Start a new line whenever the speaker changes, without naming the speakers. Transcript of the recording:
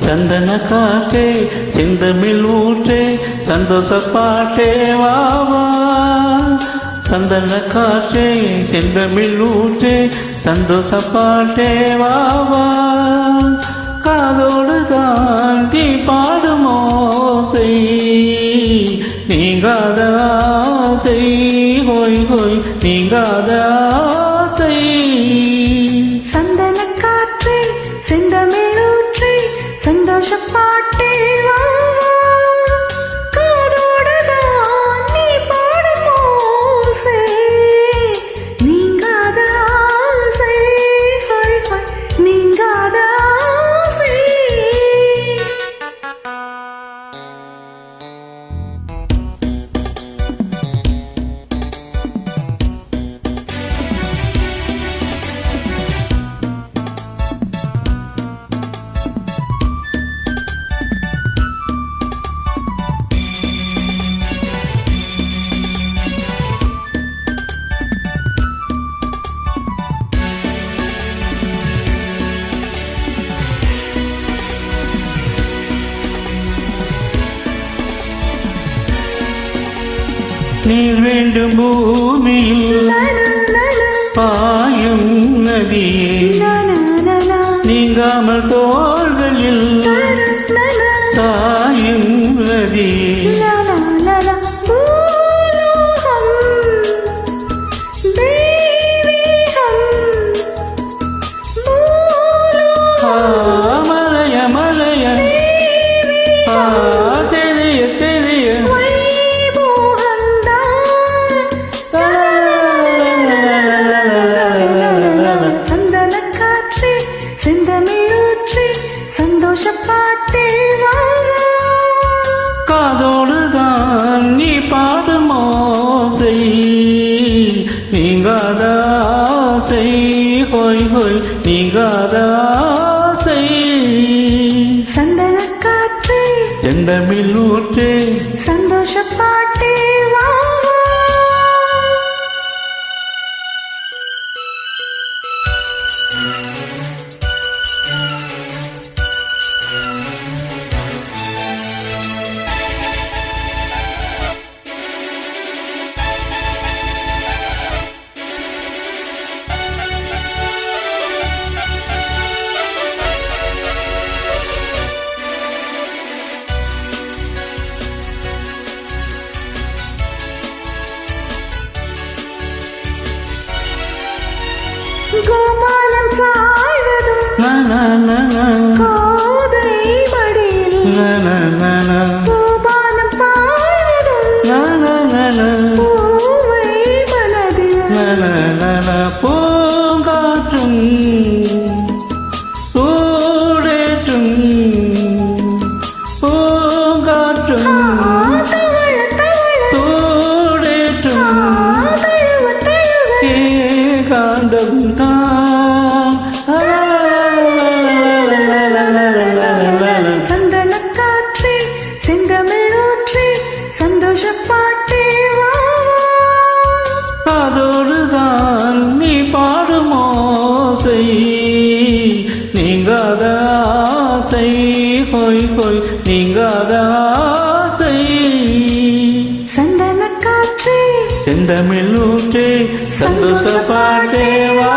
சந்தன காற்றே செந்தமிழ் ஊற்றே சந்தோஷ பாட்டே வாவா. சந்தன காற்றே செந்தமிழ் ஊற்றே சந்தோஷ பாட்டே வாவா. காதோடு தாண்டி பாடும் ஓசை நீங்காத ஆசை ஹோய் ஹோய் நீங்காத ஆசை.
சந்தன காற்றே செந்தமிழ் ஊற்றே சந்தோஷ பாட்டே வாவா. காதோடு தான் நீ பாடும் ஓசை நீங்காத ஆசை ஹோய் ஹோய் நீங்காத ஆசை.
நீர் வேண்டும் பூமியில் பாயும் நதியே நீங்காமல் தோள்களில் சாயும் நதியே. மலைய மலைய தெரிய தெரிய
சந்தோஷ பாட்டே வாவா.
காதோடு தான் நீ பாடும் ஓசை நீங்காத ஆசை ஹோய் ஹோய் நீங்காத ஆசை.
சந்தன காற்றே
செந்தமிழ் ஊற்றே
சந்தோஷ பாட்டே வாவா. கோபாலம் சாய்வதும் கோதை மடியில் கோபாலம் பாய்வதும் பூவை மனதில்
பூங்காற்றும் சூடேற்றும் பூங்காற்றும் சூடேற்றும் ஏகாந்தம் தான்.
சந்தன காற்றே செந்தமிழ் ஊற்றே சந்தோஷ பாட்டே வாவா.
காதோடு தான் நீ பாடும் ஓசை நீங்காத ஆசை ஹோய் ஹோய் நீங்காத ஆசை.
சந்தன காற்றே
செந்தமிழ் ஊற்றே சந்தோஷ பாட்டே வா.